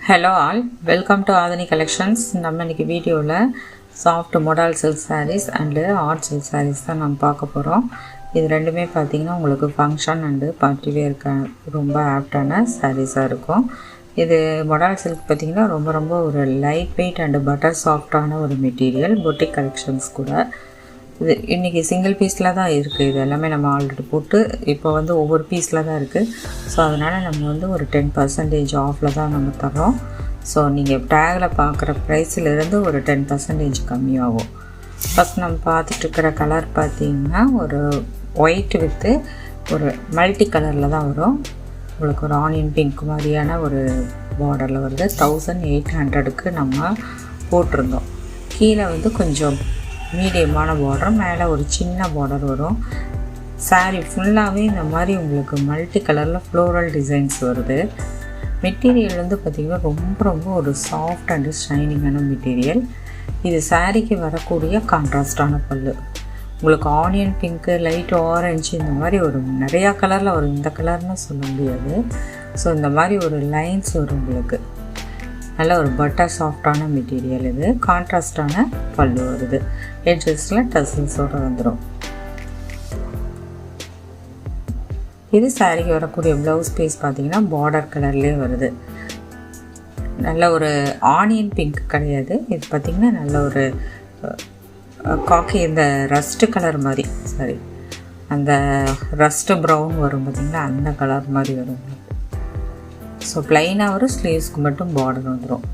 Hello all, welcome to Adani Collections. நம்ம இன்னைக்கு வீடியோவில் soft model silk sarees and art silk sarees தான் நம்ம பார்க்க போகிறோம். இது ரெண்டுமே பார்த்திங்கன்னா உங்களுக்கு ஃபங்க்ஷன் அண்டு பார்ட்டி வேர்க்க ரொம்ப ஆப்டான சாரீஸாக இருக்கும். இது மோடல் சில்க் பார்த்திங்கன்னா ரொம்ப ஒரு லைட் வெயிட் அண்டு பட்டர் சாஃப்டான ஒரு மெட்டீரியல். பொட்டிக் கலெக்ஷன்ஸ் கூட இது இன்றைக்கி சிங்கிள் பீஸில் தான் இருக்குது. இது எல்லாமே நம்ம ஆல்ரெடி போட்டு இப்போ வந்து ஒவ்வொரு பீஸில் தான் இருக்குது. ஸோ அதனால் நம்ம வந்து ஒரு 10% ஆஃபில் தான் நம்ம தரோம். ஸோ நீங்கள் டேகில் பார்க்குற ப்ரைஸிலிருந்து ஒரு 10% கம்மியாகும். ஃபஸ்ட் நம்ம பார்த்துட்ருக்கிற கலர் பார்த்திங்கன்னா ஒரு ஒயிட் வித்து ஒரு மல்டி கலரில் தான் வரும். உங்களுக்கு ஒரு ஆனியன் பிங்க் மாதிரியான ஒரு பார்டரில் வருது. 1800க்கு நம்ம போட்டிருந்தோம். கீழே வந்து கொஞ்சம் மீடியமான பார்டர், மேலே ஒரு சின்ன பார்டர் வரும். சாரீ ஃபுல்லாகவே இந்த மாதிரி உங்களுக்கு மல்டி கலரில் ஃப்ளோரல் டிசைன்ஸ் வருது. மெட்டீரியல் வந்து பார்த்திங்கன்னா ரொம்ப ஒரு சாஃப்ட் அண்டு ஷைனிங்கான மெட்டீரியல். இது சாரீக்கு வரக்கூடிய கான்ட்ராஸ்டான பல்லு. உங்களுக்கு ஆனியன் பிங்க்கு, லைட் ஆரஞ்சு இந்த மாதிரி ஒரு நிறையா கலரில் வரும். இந்த கலர்னு சொல்ல முடியாது. ஸோ இந்த மாதிரி ஒரு லைன்ஸ் வரும். உங்களுக்கு நல்ல ஒரு பட்டர் சாஃப்டான மெட்டீரியல். இது கான்ட்ராஸ்டான பல்லு வருது. எட்ஜஸில் டசல்ஸோடு வந்துடும். இது சாரீக்கு வரக்கூடிய ப்ளவுஸ் பீஸ் பார்த்திங்கன்னா பார்டர் கலர்லேயே வருது. நல்ல ஒரு ஆனியன் பிங்க் கிடையாது. இது பார்த்திங்கன்னா நல்ல ஒரு காக்கி, இந்த ரஸ்ட்டு கலர் மாதிரி, சாரி அந்த ரஸ்ட்டு ப்ரௌன் வரும் பார்த்திங்கன்னா, அந்த கலர் மாதிரி வரும். ஸோ ப்ளைனாக வரும். ஸ்லீவ்ஸ்க்கு மட்டும் பார்டர் வந்துடும்.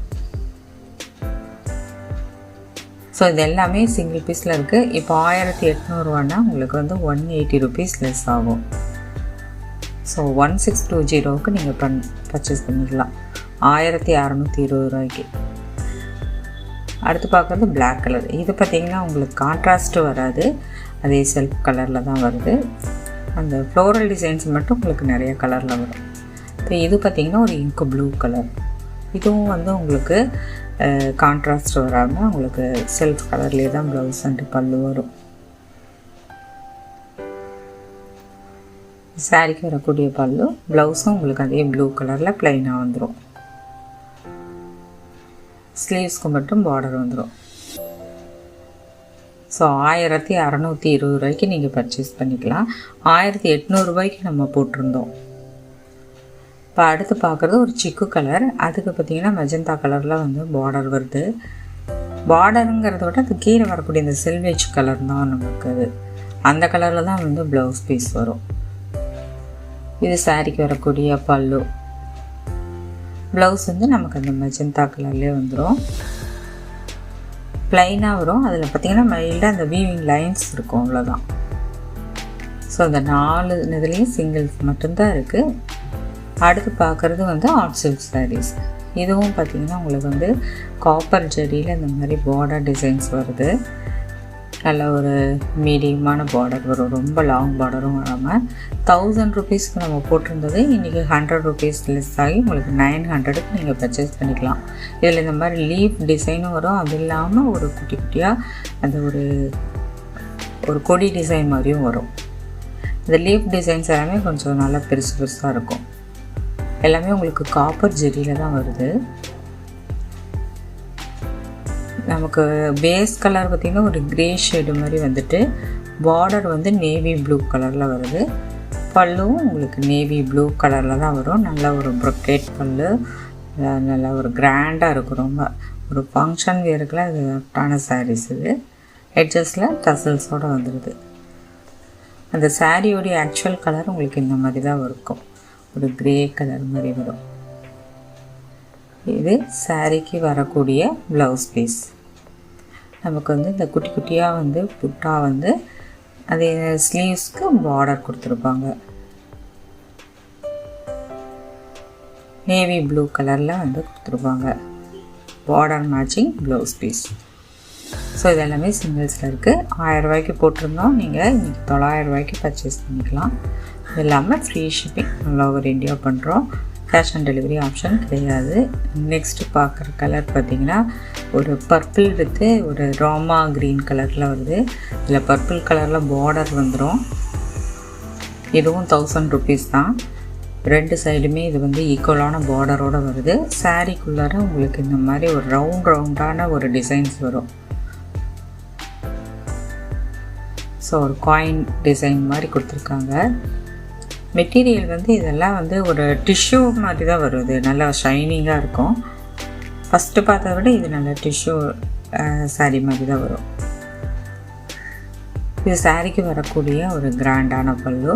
ஸோ இது எல்லாமே சிங்கிள் பீஸில் இருக்குது. இப்போ 1800 உங்களுக்கு வந்து 180 rupees லெஸ் ஆகும். ஸோ 1620க்கு நீங்கள் பர்ச்சேஸ் பண்ணிக்கலாம். 1620 அடுத்து பார்க்குறது பிளாக் கலர். இது பார்த்திங்கன்னா உங்களுக்கு கான்ட்ராஸ்ட்டு வராது, அதே செல்ஃப் கலரில் தான் வருது. அந்த ஃப்ளோரல் டிசைன்ஸ் மட்டும் உங்களுக்கு நிறைய கலரில் வரும். இப்போ இது பார்த்திங்கன்னா ஒரு இங்கு ப்ளூ கலர். இதுவும் வந்து உங்களுக்கு கான்ட்ராஸ்ட் வராமல் உங்களுக்கு செல்ஃப் கலர்லேயே தான் ப்ளவுஸ் அண்டு பல்லு வரும். சாரிக்கு வரக்கூடிய பல்லு, ப்ளவுஸும் உங்களுக்கு அதே ப்ளூ கலரில் ப்ளைனாக வந்துடும். ஸ்லீவ்ஸ்க்கு மட்டும் பார்டர் வந்துடும். ஸோ 1620 நீங்கள் பர்ச்சேஸ் பண்ணிக்கலாம். 1800 நம்ம போட்டிருந்தோம். இப்போ அடுத்து பார்க்குறது ஒரு சிக்கு கலர். அதுக்கு பார்த்திங்கன்னா மெஜந்தா கலரில் வந்து பார்டர் வருது. பார்டருங்கிறத விட அது கீழே வரக்கூடிய இந்த சில்வேஜ் கலர் தான் நமக்கு. அது அந்த கலரில் தான் வந்து ப்ளவுஸ் பீஸ் வரும். இது சாரிக்கு வரக்கூடிய பல்லு. ப்ளவுஸ் வந்து நமக்கு அந்த மெஜந்தா கலர்லேயே வந்துடும். ப்ளைனாக வரும். அதில் பார்த்திங்கன்னா மைல்டாக அந்த வீவிங் லைன்ஸ் இருக்கும், அவ்வளோதான். ஸோ அந்த 4 இதுலேயும் சிங்கிள்ஸ் மட்டும்தான் இருக்குது. அடுத்து பார்க்குறது வந்து ஆர்ட் சில்க் சாரீஸ். இதுவும் பார்த்திங்கன்னா உங்களுக்கு வந்து காப்பர் ஜெரியில் இந்த மாதிரி பார்டர் டிசைன்ஸ் வருது. நல்ல ஒரு மீடியமான பார்டர் வரும். ரொம்ப லாங் பார்டரும் வராமல் 1000 rupeesக்கு நம்ம போட்டிருந்தது இன்றைக்கி 100 rupees லெஸ் ஆகி உங்களுக்கு 900க்கு நீங்கள் பர்ச்சேஸ் பண்ணிக்கலாம். இதில் இந்த மாதிரி லீஃப் டிசைனும் வரும். அது இல்லாமல் ஒரு குட்டியாக அந்த ஒரு கொடி டிசைன் மாதிரியும் வரும். இந்த லீஃப் டிசைன்ஸ் எல்லாமே கொஞ்சம் நல்லா பெருசாக இருக்கும். எல்லாமே உங்களுக்கு காப்பர் ஜெரியில் தான் வருது. நமக்கு பேஸ் கலர் பார்த்திங்கன்னா ஒரு க்ரே ஷேடு மாதிரி வந்துட்டு பார்டர் வந்து நேவி ப்ளூ கலரில் வருது. பல்லுவும் உங்களுக்கு நேவி ப்ளூ கலரில் தான் வரும். நல்ல ஒரு ப்ரொக்கேட் பல்லு, நல்ல ஒரு கிராண்டாக இருக்கும். ரொம்ப ஒரு ஃபங்க்ஷன் வேருக்குலாம் இது ஆப்டான சாரீஸ். இது எட்ஜஸில் டசல்ஸோடு வந்துடுது. அந்த சாரியோடைய ஆக்சுவல் கலர் உங்களுக்கு இந்த மாதிரி தான் இருக்கும். ஒரு கிரே கலர் மாதிரி வரும். இது சாரிக்கு வரக்கூடிய ப்ளவுஸ் பீஸ். நமக்கு வந்து இந்த குட்டியாக வந்து புட்டா வந்து அதே ஸ்லீவ்ஸ்க்கு பார்டர் கொடுத்துருப்பாங்க. நேவி ப்ளூ கலரில் வந்து கொடுத்துருப்பாங்க. Border matching blouse piece. So இது எல்லாமே சிங்கிள்ஸில் இருக்குது. 1000 போட்டிருந்தோம். நீங்கள் இன்றைக்கி 900 பர்ச்சேஸ் பண்ணிக்கலாம். இது இல்லாமல் free shipping all over India பண்ணுறோம். கேஷ் ஆன் டெலிவரி ஆப்ஷன் கிடையாது. நெக்ஸ்ட்டு பார்க்குற கலர் பார்த்திங்கன்னா ஒரு பர்பிள் வித்து ஒரு ராமா க்ரீன் கலரில் வருது. இதில் பர்பிள் கலரில் பார்டர் வந்துடும். இதுவும் 1000 rupees தான். ரெண்டு சைடுமே இது வந்து ஈக்குவலான பார்டரோடு வருது. சாரீக்குள்ளார உங்களுக்கு இந்த மாதிரி ஒரு ரவுண்டான ஒரு டிசைன்ஸ் வரும். ஸோ ஒரு காயின் டிசைன் மாதிரி கொடுத்துருக்காங்க. மெட்டீரியல் வந்து இதெல்லாம் வந்து ஒரு டிஷ்யூ மாதிரி தான் வருது. நல்லா ஷைனிங்காக இருக்கும். ஃபஸ்ட்டு பார்த்ததை விட இது நல்லா டிஷ்யூ சாரீ மாதிரி தான் வரும். இது சாரீக்கு வரக்கூடிய ஒரு கிராண்டான பல்லு.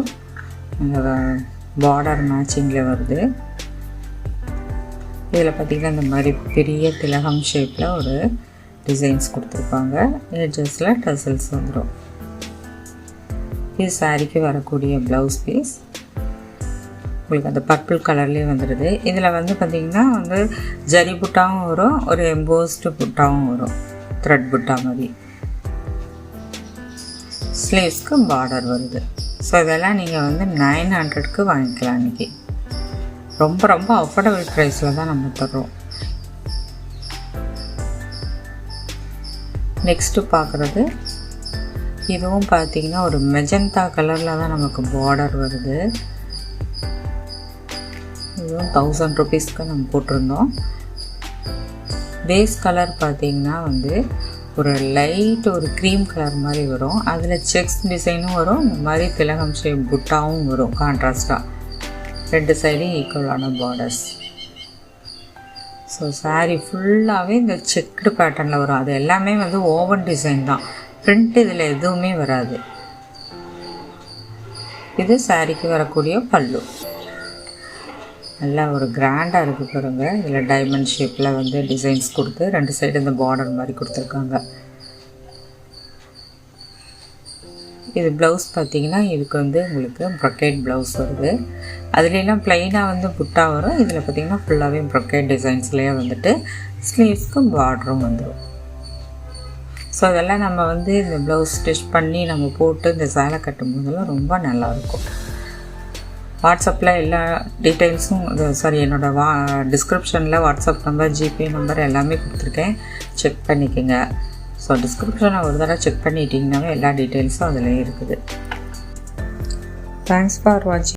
பார்டர் மேட்சிங்கில் வருது. இதில் பார்த்திங்கன்னா இந்த மாதிரி பெரிய திலகம் ஷேப்பில் ஒரு டிசைன்ஸ் கொடுத்துருப்பாங்க. எட்ஜஸில் டசல்ஸ் வந்துடும். இது சாரீக்கு வரக்கூடிய ப்ளவுஸ் பீஸ். உங்களுக்கு அந்த பர்பிள் கலர்லேயே வந்துடுது. இதில் வந்து பார்த்திங்கன்னா வந்து ஜரி புட்டாவும் வரும், ஒரு எம்போஸ்டு புட்டாவும் வரும், த்ரெட் புட்டா மாதிரி. ஸ்லீவ்ஸ்க்கு பார்டர் வருது. ஸோ இதெல்லாம் நீங்கள் வந்து 900க்கு வாங்கிக்கலாம். இன்றைக்கி ரொம்ப அஃபோர்டபுள் ப்ரைஸில் தான் நம்ம தர்றோம். நெக்ஸ்ட்டு பார்க்குறது இதுவும் பார்த்திங்கன்னா ஒரு மெஜந்தா கலரில் தான் நமக்கு பார்டர் வருது. இதுவும் 1000 ருபீஸ்க்கு நம்ம போட்டிருந்தோம். பேஸ் கலர் பார்த்திங்கன்னா வந்து ஒரு லைட் ஒரு க்ரீம் கலர் மாதிரி வரும். அதில் செக்ஸ் டிசைனும் வரும், இந்த மாதிரி திலகம் ஷேப் புட்டாவும் வரும் கான்ட்ராஸ்டாக. ரெண்டு சைடும் ஈக்குவலான பார்டர்ஸ். ஸோ சாரீ ஃபுல்லாகவே இந்த செக்குடு பேட்டர்னில் வரும். அது எல்லாமே வந்து ஓவன் டிசைன் தான். பிரிண்ட் இதில் எதுவுமே வராது. இது சாரீக்கு வரக்கூடிய பல்லு. நல்லா ஒரு கிராண்டாக இருக்குது பாருங்கள். இதில் டைமண்ட் ஷேப்பில் வந்து டிசைன்ஸ் கொடுத்து ரெண்டு சைடு இந்த பார்டர் மாதிரி கொடுத்துருக்காங்க. இது ப்ளவுஸ் பார்த்திங்கன்னா இதுக்கு வந்து உங்களுக்கு ப்ரொக்கேட் ப்ளவுஸ் வருது. அதுலாம் ப்ளைனாக வந்து புட்டா வரும். இதில் பார்த்திங்கன்னா ஃபுல்லாகவே ப்ரொக்கேட் டிசைன்ஸ்லேயே வந்துட்டு ஸ்லீவ்ஸ்க்கு பார்டரும் வந்துடும். ஸோ இதெல்லாம் நம்ம வந்து இந்த ப்ளவுஸ் ஸ்டிச் பண்ணி நம்ம போட்டு இந்த சேலை கட்டும் போதெல்லாம் ரொம்ப நல்லாயிருக்கும். வாட்ஸ்அப்பில் எல்லா டீட்டெயில்ஸும் என்னோடய டிஸ்கிரிப்ஷனில் வாட்ஸ்அப் நம்பர், ஜிபே நம்பர் எல்லாமே கொடுத்துருக்கேன். செக் பண்ணிக்கோங்க. ஸோ டிஸ்கிரிப்ஷனை ஒரு தடவை செக் பண்ணிட்டீங்கன்னாவே எல்லா டீட்டெயில்ஸும் அதில் இருக்குது. தேங்க்ஸ் ஃபார் வாட்சிங்.